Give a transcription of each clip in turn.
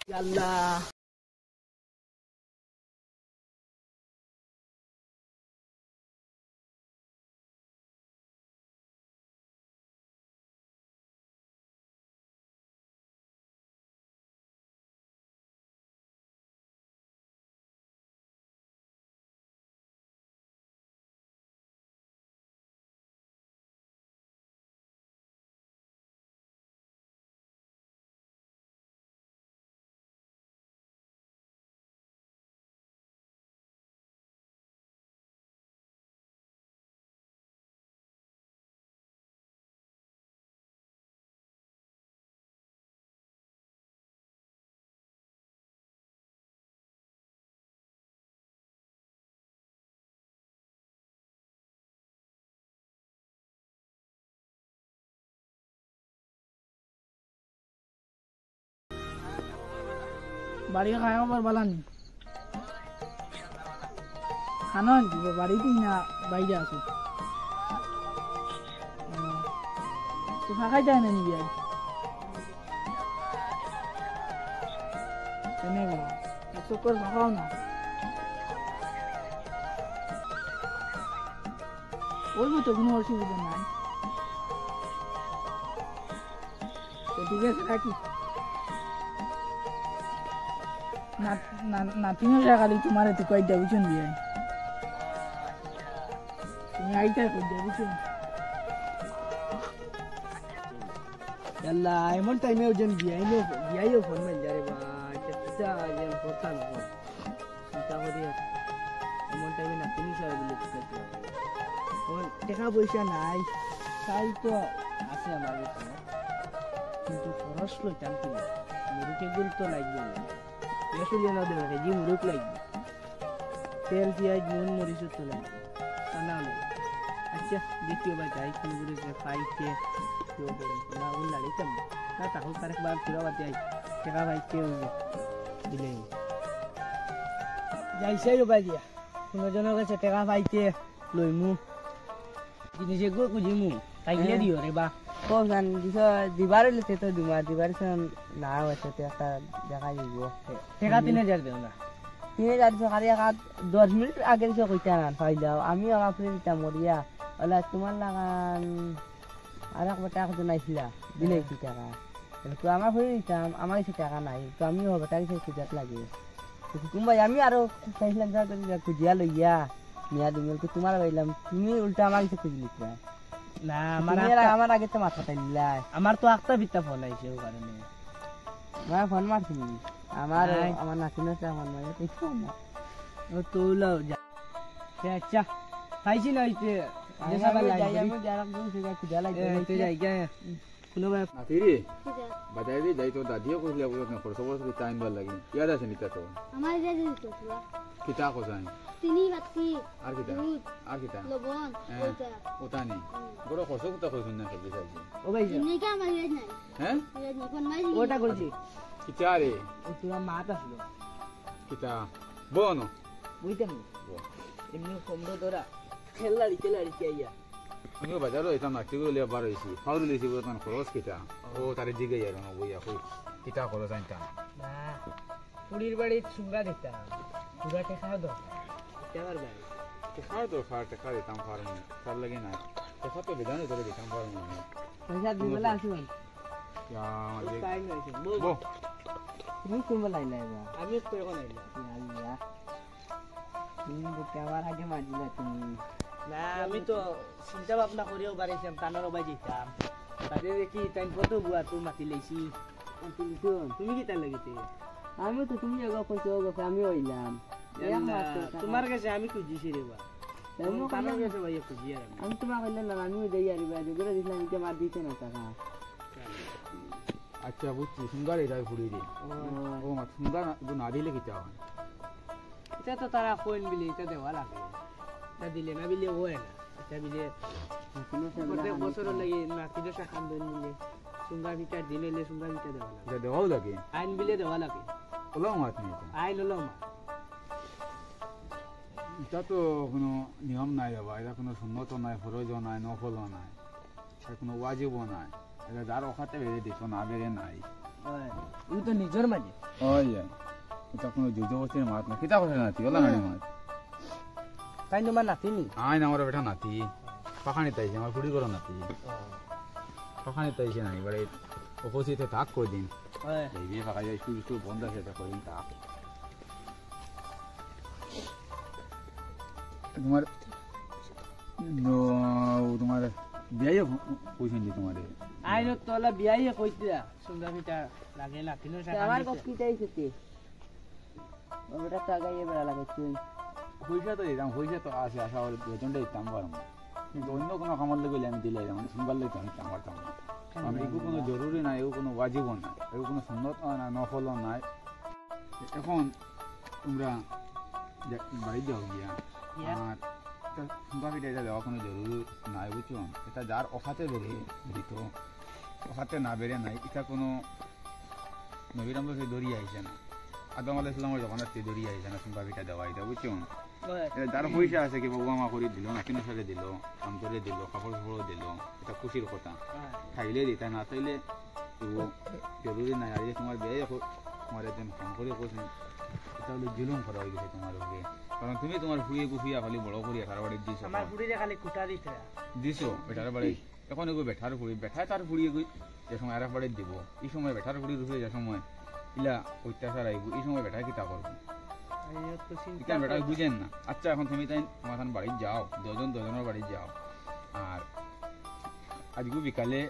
আল্লাহ বাড়ি খায় আমার বালানি খানো দিব বাড়িতেই না বাইরে আছো তো ফাঁকাই যায় না নিবি আর চক্কর ফাঁকাও না ওই তো কোনো অসুবিধা নাই ঠিক আছে রাখি নাতিনো খালি তোমার এতে কয়েকটা বুঝুন দিয়ে তুমি আইটাই কই দিয়ে বুঝুন আল্লাহ এমন টাইমে ওজন বিয়াইও ফোন মেল যারে বা চিন্তা যেন করতাম চিন্তা করি এমন টাইমে নাতিনি সবাই বলে টাকা পয়সা নাই তাই তো আছে আমার কাছে কিন্তু খরচ লইতাম কিনা মুরুকে গুরুত্ব লাগবে না আসলে না দেবে যে মুরুক লাগবে তেল পেঁয়াজ নুন মরিচ তো লাগবে তা না আচ্ছা দ্বিতীয়বার যাই কোন গুরুকে পাইতে কেউ না ওই লাড়িতাম না তাহলে তার একবার ফিরা বাদ যাই টাকা পাইতে দিলে যাইছে রোবা দিয়া কোনোজনের কাছে টাকা পাইতে লইমু জিনিসে গো খুঁজিমু তাই গিয়ে দিও রে বা কোন দিবার হইলে তো দিবার না হয়েছে একটা দেখা দিব টাকা 3000 দেও না 3000 সকালে 10 মিনিট আগে সে কইতা না পাইলাও আমি আপনার দিতাম মরিয়া ওলা তোমার লাগান আর একবার টাকা তো নাইছিলা দিলে কি টাকা তো আমার হয়ে দিতাম আমার কাছে টাকা নাই তো আমি হবে টাকা খুঁজাত লাগে তুমি আমি আরো চাইছিলাম খুঁজিয়া লইয়া মিয়া তুমি তোমার পাইলাম তুমি উল্টা আমার কাছে খুঁজলি না আমার আগে তো মাথা তাইলা আমার তো একটা বিত্তা ফোন আইছে ও কারণে না ফোন মারছিনি আমার নাতিনো আমার মায়ের কিছু না ও তো লাও যা আচ্ছা খাইছি না হইতে যেসা ভালো লাগে আমি যারা কোন জায়গা খুঁজা লাগে তো যাই গে কোনো নাতিরে বাজাই দে যাই তো দাদিও কইলা বল না খরচ বড় টাইম ভাল লাগি ইয়াদ আছে নিতা তো আমার দাদি তো কিতা কোজাই চিনি বাতি আর কিতা লবণ ওটা নেই বড় খরচ কত কইছেন না সবজি খাইছে ও ভাই চিনি কা আমার ইয়াদ নাই হ্যাঁ ইয়াদ নাই কোন মাই ওটা কইছি কিতা রে ও তোরা মাত আসলো কিতা বনো বুঝতাম এমনি কমড়ো ধরা খেলাড়ি আইয়া আমি বাজারও এটা নাকি বলে বার হইছি ফাউল লইছি বলতাম খরচ কিতা ও তারে জিগে যার না বইয়া কই কিতা খরচ আনতা না পুরীর বাড়ি সুঙ্গা দিতা পুরা টাকা দাও টাকার ভাই খাও তো টাকা দিতাম ফার্ম তার লাগে না টাকা তো বিধানে ধরে দিতাম ফার্ম পয়সা দিবলা আসুন ইয়া টাইম হইছে বো তুমি কোন বেলা আইলা আমি তো এখন আইলা আল্লাহ তুমি বুকে আমার আগে মারলা তুমি না আমি তো চিন্তা ভাবনা করেও বাড়াইছিলাম টানোর বাই যেতাম তাদের দেখি টাইম কত বুয়া তো মাতি লাইছি তুমি কি তার লাগিতে আমি তো তুমি আগে কইছো গো আমি হইলাম তোমার কাছে আমি খুঁজিছি রে বা টানোর কাছে ভাই খুঁজি আর আমি তোমার কইলে না আমি দেই আর বা যেগুলো দিলাম এটা মার দিতে না টাকা আচ্ছা বুঝছি সুন্দর এটা ঘুরি দি ও মা সুন্দর না দিলে কিতা হয় এটা তো তারা কোন বিলে এটা দেওয়া লাগে এটা দিলে না বিলে হয় না এটা বিলে প্রত্যেক বছর লাগে না কিলো টাকা দেন মিলে সুন্দর ভিটা দিলে সুন্দর ভিটা দেওয়া লাগে এটা দেওয়াও লাগে আইন বিলে দেওয়া লাগে ওলাও মাত নেই আইন হলো মা এটা তো কোনো নিয়ম নাই বাবা এটা কোনো সুন্নত নাই ফরজও নাই নফলও নাই এটা কোনো ওয়াজিবও নাই এটা যার ওখাতে বেড়ে দিত না বেড়ে নাই ও ই তো নিজের মাঝে ওই এটা কোনো যুদ্ধবস্তির মাছ না কিতা করে নাতি ওলা না মাছ তাই তোমার নাতিনি আইন আমার বেটা নাতি পাখানি তাইছে আমার ফুড়ি করো নাতি পাখানি তাইছে না এবারে উপস্থিত তাক করে দিন এই বিয়ে ফাঁকা যায় স্কুল স্কুল বন্ধ আছে এটা করে দিন তাক তোমার তোমার বিয়ে কইছেন দি তোমারে আইন তোলা বিয়াই কইতিরা সুন্দর পিঠা লাগে নাতিনো আমার কত কি চাইছে তে ওটা টাকাই বেড়া লাগে তুই পয়সা তো দিতাম পয়সা তো আছে আশা করি বেতনটা দিতাম পারবো কিন্তু অন্য কোনো খামার লেগে আমি দিলে মানে শুনবার লেগে আমি দিতাম পারতাম না কারণ এগুলো কোনো জরুরি নাই এগুলো কোনো ওয়াজিবও নাই এগুলো কোনো সুন্নত না নফলও নাই এখন তোমরা বাড়ি যাও গিয়া আর বাকিটা এটা দেওয়া কোনো জরুরি নাই বুঝছো এটা যার অফাতে বেড়ে দিত অফাতে না বেড়ে নাই এটা কোনো নবীরাম সে দড়িয়ে আইছে না আদম আলাইহিস সালামের যখন আসছে দড়িয়ে আইছে না বাকিটা দেওয়া এটা বুঝছো যার পয়সা আছে কি বাবা মা করে দিল নাতিনো সাথে দিল কাম করে দিল কাপড় কাপড়ও দিল এটা খুশির কথা খাইলে দিতা না চাইলে জরুরি নাই আর তোমার বিয়ে তোমার একজন কাম করে করছেন এটা হলে জুলুম করা হয়ে গেছে তোমার উপরে কারণ তুমি তোমার ফুয়ে গুফিয়া খালি বড় করিয়া তার বাড়ি দিছো আমার ফুড়িরে খালি কুটা দিতে দিছো বেটার বাড়ি এখন এগো বেঠার ফুড়ি বেঠায় তার ফুড়িয়ে গই যে সময় আর বাড়ি দিব এই সময় বেঠার ফুড়ি রুফে যে সময় ইলা অত্যাচার আইব এই সময় বেঠায় কিতা করবো বেটা বুঝেন না আচ্ছা এখন তুমি তাই তোমার বাড়ি যাও দুজনের বাড়ি যাও আর আজকে বিকালে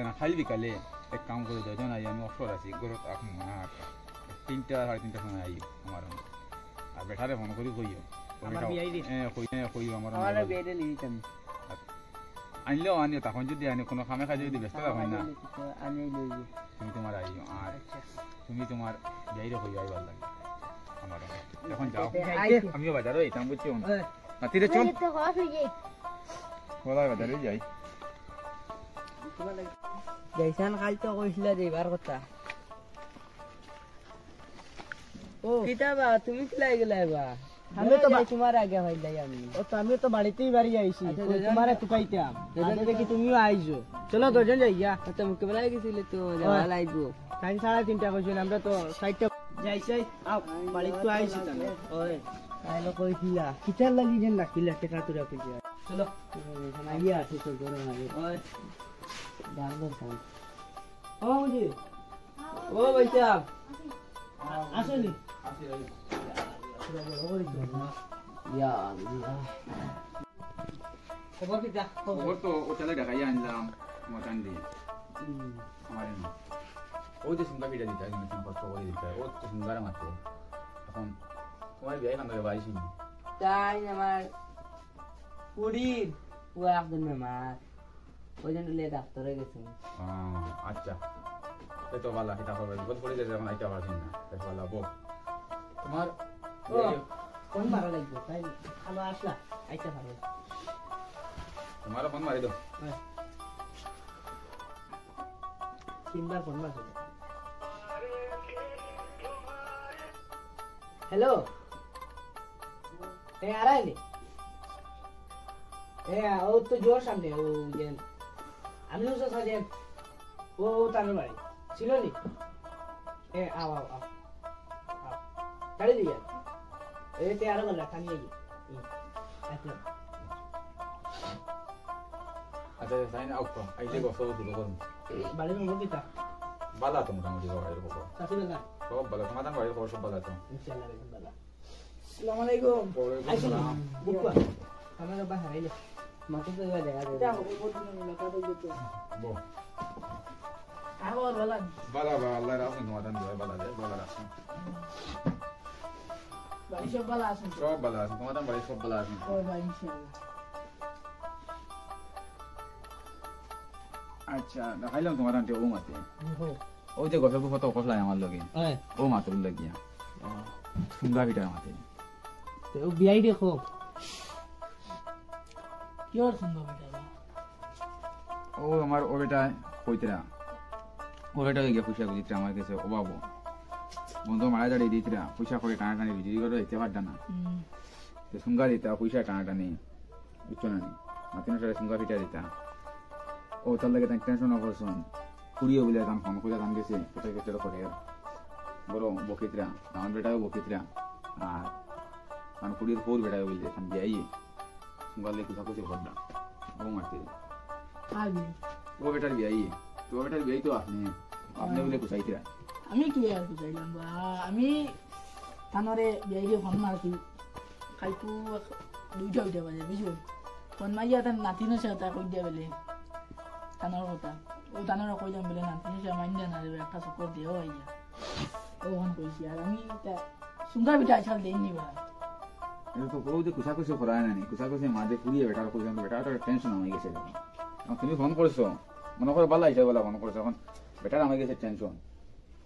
না খালি বিকালে এক কাম করে দুজন আই আমি অবসর আছি ঘরত এখন আর 3টা সাড়ে 3টার সময় আই আমার আর বেটারে ফোন করি কইও আমার আনলেও আনিও তখন যদি আনি কোনো খামে খাই যদি ব্যস্ত থাকুন না তুমি তোমার আইও আর তুমি তোমার যাইরে কইও আইবার লাগে আমার এখন যাও আমিও বাজারে যাইতাম বুঝছো নাতিরে চল বলা বাজারে যাই যাইছান কাল তো কইছিলা যাইবার কথা ও কিতাবা তুমি কি লাই গেলা বা আমি তো তোমার আগে হইলাই আমি ও তো আমি তো বাড়িতেই বাড়ি আইছি তোমারে টুকাইতাম দাদা দেখি তুমিও আইছো চলো দুজন যাই গিয়া তো মুকে বলা গেছিলে তো যাওয়া লাগবো 3:30 কইছেন আমরা তো 6টা যাইছাই আও বাড়ি তো আইছি তাহলে ওই আইলো কইছিলা কিতার লাগি যেন রাখিলা টাকা তুরা কইছিলা চলো আইয়া আছে তো ঘরে আগে ওই দাঁড়াও সান ও বুঝি ও ভাইয়া আসেনি ইয়া আল্লাহ খবর কিটা খবর তো ও চলে ঢাকাই আনলাম মতান দিয়ে আমার ওই যে সুন্দর ভিডিও দিতে আমি কষ্ট করে দিতে ও তো সুন্দর মাত্র এখন তোমার বিয়ে কাম করে বাইছি তাই আমার পুরীর পুয়া একজন মেমার ওই জন্য লিয়ে ডাক্তারে গেছে আচ্ছা এই তো ভালো এটা হবে বিপদ পড়ে গেছে এখন আইতে পারছি না এই ভালো বল তোমার কোন মারা লাগবে তাই ভালো আসলা আইতা ভালো তোমার ফোন মারি দাও তিনবার ফোন মারছো হ্যালো এ আরাইলে এ ও তো জোর সামনে ও যেন আমি তো সাজেন ও তার বাড়ি ছিল নি এ আও আও আও গাড়ি দিয়ে এ তে আরো বলা থামিয়ে গিয়ে আচ্ছা আচ্ছা সাইন আউট তো আইতে গসো শুরু করুন বাড়ির নম্বর দিতা বালা তো মোটামুটি বাড়ির খবর সাথে না সব বালা তোমাদের বাড়ির খবর সব বালা তো ইনশাআল্লাহ বালা আসসালামু আলাইকুম ওয়ালাইকুম বুকবা আমার বাবা হারাইলে মাকে তো দেখা যায় এটা হবে বলছিলাম এলাকা তো যেতে বো আবার বলা বালা বালা আল্লাহ রাখুন তোমাদের বালা দে বালা রাখুন বাড়ি সব ভালো আছেন সব বালা আছে তোমাদের বাড়ির সব বালা আছে ওই ভাই ইনশাআল্লাহ আচ্ছা দেখাইলাম তোমার আন্টি ও মাতে ওই যে গল্প কত কষলাই আমার লগে ও মাতে লাগিয়া সুন্দর ভিটার মাতে তো বিআই দেখো কিওর সুন্দর বেটা ও আমার ও বেটা কইতরা ও বেটা গিয়ে পয়সা দিতে আমার কাছে ও বাবু বন্ধু মারা যাড়ি দিতরা পয়সা করে টানা টানি বিজলি করে দিতে পারতা না তো সুন্দর দিতা পয়সা টানা টানি বুঝছো না মাতিনো সাথে সুন্দর ভিটা দিতা ও তার লাগে টেনশন করছুন কুড়িয়ে বলে তখন ফোন করে ধান গেছে এটা গেছে করে বড় বকিতরা আমার বেটাও বকিতরা আর কারণ কুড়ির ফোর বেটাও বলছে এখন বিয়াইয়ে গলে কোথা কোথায় ঘটনা ও মারতে ও বেটার বিয়াইয়ে তো বেটার বিয়াই তো আপনি বলে কোথাইতরা আমি কি আর বুঝাইলাম বা আমি থানারে বিয়াইরে ফোন মারছি খাইপু 2টা হইতে পারে বুঝছো ফোন মাইয়া তার নাতিনের সাথে কই দিয়া বলে থানার কথা ও থানার কইলাম বলে নাতিনের সাথে মাইন্ডা না দেবে একটা চক্কর দিও আইয়া ও ফোন কইছি আর আমি তা সুন্দর বিটা ছাল দেইনি বা এটা তো বউ যে কুসা কুসি করায় না কুসা কুসি মাঝে ফুরিয়ে বেটার কইছেন বেটার টেনশন হয়ে গেছে তুমি ফোন করছো মনে করে ভালো আইসা বলা ফোন করছো এখন বেটার আমার গেছে টেনশন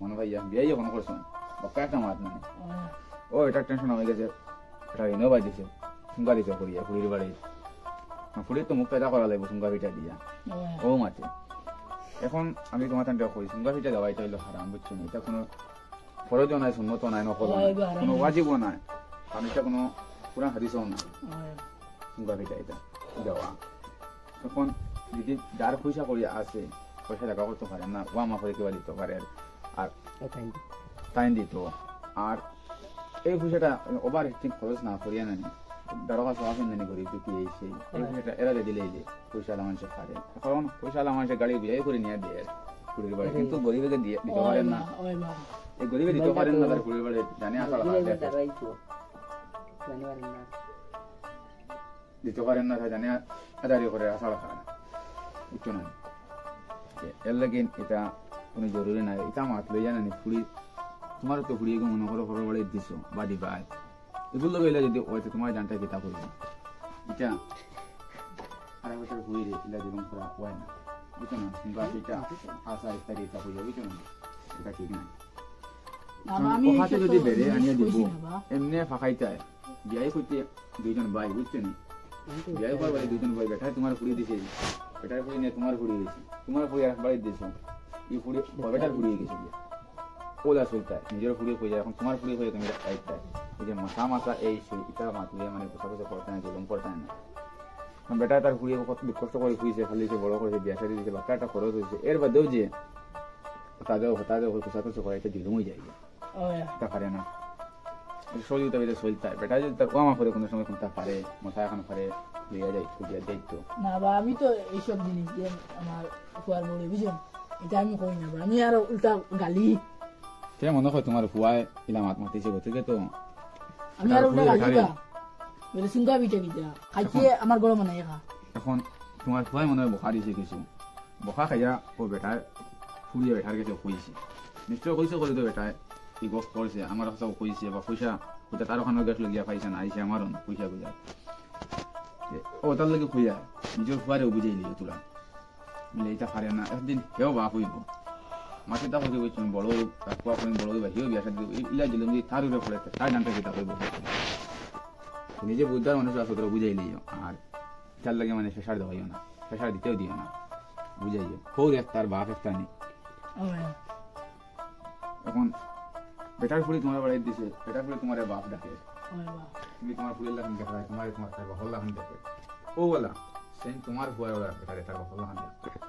মনে ভাইয়া বিয়াইয়ে ফোন করছো বকা একটা মাত মানে ও এটা টেনশন হয়ে গেছে এটা এনেও বাজিছে সুঙ্গা দিতে করিয়া ফুরির বাড়ি ফুরির তো মুখ পেদা করা লাগবে সুঙ্গা পিঠা দিয়া ও মাতে এখন আমি তোমার তান্ডা কই সুঙ্গা পিঠা দেওয়া এটা হইলো হারাম বুঝছো না এটা কোনো ফরজও নাই সুন্নত নাই নকল নাই কোনো ওয়াজিবও নাই কারণ এটা কোনো পুরা হাদিসও না সুঙ্গা পিঠা এটা দেওয়া এখন যদি যার পয়সা করিয়া আছে পয়সা টাকা করতে পারে না ওয়া মা করে কেউ দিতে পারে আর টাইম দিত আর এই পয়সাটা ওভার একদিন খরচ না করিয়া নানি দারোগা সবাই নানি করি কি এই সেই পয়সাটা এরা দিলেই যে পয়সা মানুষের খারে কারণ পয়সা মানুষের গাড়ি বুঝাই করে নিয়ে দেয় কুড়ির বাড়ি কিন্তু গরিবকে দিয়ে দিতে পারেন না এই গরিবে দিতে পারেন না তার কুড়ির বাড়ি জানে আসা দিতে পারেন না জানে আদারি করে আসা রাখা না উচ্চ না এর লাগে এটা কোনো জরুরি নাই এটা মাত লই জানানি ফুড়ি তোমার তো ফুড়িয়ে মনে করো ঘর বাড়ি দিছো বা দিবা এগুলো গেলে যদি হয়তো তোমার জানটা কিতা করবো এটা আড়াই বছর ফুড়িয়ে দিলে যেরকম করা হয় না বুঝছো না কিংবা এটা আসা ইত্যাদি এটা হয়ে যাবে বুঝছো না এটা ঠিক নাই ওখানে যদি বেড়ে আনিয়ে দিব এমনি ফাঁকাইতায় বিয়াই করতে দুইজন ভাই বুঝছো না বিয়াই করার বাড়ি দুইজন ভাই বেটায় তোমার ফুড়িয়ে দিছে বেটার ফুড়ি নিয়ে তোমার ফুড়িয়ে দিয়েছে তোমার ফুড়ি এক বাড়ি দিয়েছো এই ফুড়ি বেটার ফুড়িয়ে গেছে ওলা চলতে নিজের ফুড়িয়ে হয়ে যায় এখন তোমার ফুড়িয়ে হয়ে তুমি আইতে এই যে মাথা মাথা এই সেই এটা মাতলে মানে কোথা কোথা করতে না জলম করতে না বেটা তার ফুড়িয়ে কত কষ্ট করে ফুইছে খালিছে বড় করেছে বিয়া শাড়ি দিয়েছে বাচ্চাটা খরচ হয়েছে এর বাদেও যে তাদের কোথা কোথা করে এটা দিলুম হয়ে যায় তা পারে না সহযোগিতা বেড়ে চলতে বেটা যদি তার ওয়ামা করে কোনো সময় কোনটা পারে মাথা এখন পারে লইয়া যাই খুঁজিয়া যাইতো না বা আমি তো এইসব জিনিস দিয়ে আমার ফুয়ার বলে বুঝলেন এটা আমি কই না আমি আর উল্টা গালি সে মনে হয় তোমার ফুয়ায় ইলাম আত্মহত্যা গতিকে তো আমি আর উল্টা গালি দা বলে সিঙ্গা বিটা বিটা খাইছে আমার গরম নাই খা এখন তোমার ফুয়ায় মনে হয় বোখা দিছে কিছু বোখা খাইয়া ও বেটায় ফুরিয়ে বেটার কাছে কইছে নিশ্চয় কইছে করে তো বেটায় কি গপ করছে আমার কাছে কইছে বা পয়সা কোথা তার ওখানে গেছিল গিয়া পাইছে না আইছে আমারও পয়সা গুজা ও তার লাগে খুঁজা নিজের ফুয়ারেও বুঝাই দিল তোরা বলে এটা পারে না একদিন কেউ বাপ হইব মাসে তা হইব বড় কুয়া করেন বড় হইবা হিও বিয়া সাথে ইলা দিল তার উপরে পড়ে তার নামটা কেটা হইব নিজে বুঝদার মানুষ আছে তোরা বুঝাই লিও আর তার লাগে মানে প্রেশার দেওয়াইও না প্রেশার দিতেও দিও না বুঝাইও হোক এক তার বাপ একটা নেই এখন বেটার ফুড়ি তোমার বাড়ি দিছে বেটার ফুড়ি তোমার বাপ ডাকে তুমি তোমার ফুলের লাগান দেখা তোমার তোমার বহল লাগান দেখে ও বলা সেই তোমার ফুয়ার ওরা বেটারে তার বহল লাগান দেখে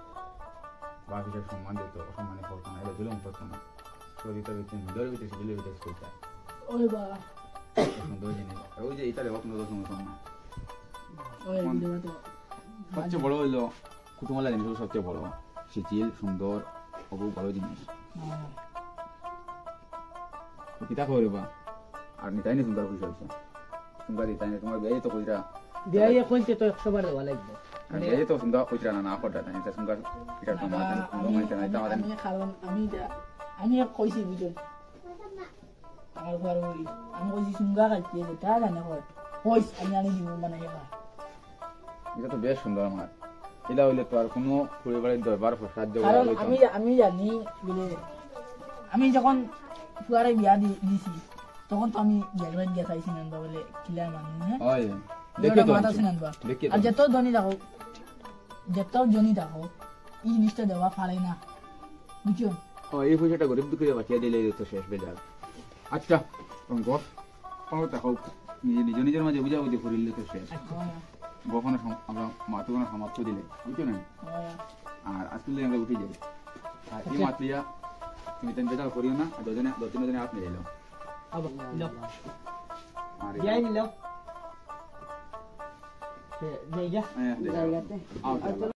বাপ হিসেবে সম্মান দিত অসম্মানে করতো না এটা জুলুম করতো না শরীরটা ভিতরে মিলের ভিতরে সেগুলোর ভিতরে চলতে সুন্দর জিনিস ওই যে এটা রেবা কোনো দোষ না সবচেয়ে বড় হইলো কুটুমালা জিনিস সবচেয়ে বড় শিথিল সুন্দর খুব বড় জিনিস কিতা করবা আর নিতাই নি সুন্দর খুশি হইছে সুন্দর নিতাই নি তোমার বিয়ে তো কইরা বিয়ে কইতে তো 100 বার দেওয়া লাগবে বিয়ে তো সুন্দর কইরা না করতে না এটা সুন্দর কিটা তোমার সুন্দর মাইতে না এটা আমি খালাম আমি কইছি বুঝো আমার ঘর আমি কইছি সুন্দর খাইতে এটা জানা হয় কইস আমি আনি দিব মানে এটা তো বেশ সুন্দর আমার এটা হইলে তো আর কোনো পরিবারের দরবার প্রসাদ দেওয়া কারণ আমি জানি বলে আমি যখন ফুয়ারে বিয়া দিছি তখন তো আমি গেলবাই দিয়া চাইছি না বলে কিলা মানুষ হ্যাঁ হয় দেখে তো আর যত জনি দেখো এই জিনিসটা দেওয়া পারে না বুঝছো এই পয়সাটা গরিব দুঃখে বাঁচিয়ে দিলে তো শেষ বেজার আচ্ছা গপ পাও দেখো নিজের মাঝে বুঝাবুঝি করিলে তো শেষ গপনে আমরা মাতুগণের সমাপ্ত দিলে বুঝছো না আর আজকে আমরা উঠে যাই আর এই মাতলিয়া তুমি তেন বেদাল করিও না দুজনে তিনজনে হাত মিলাইলো আবার লো আর যাই নিলো জায়গা জায়গাতে আউট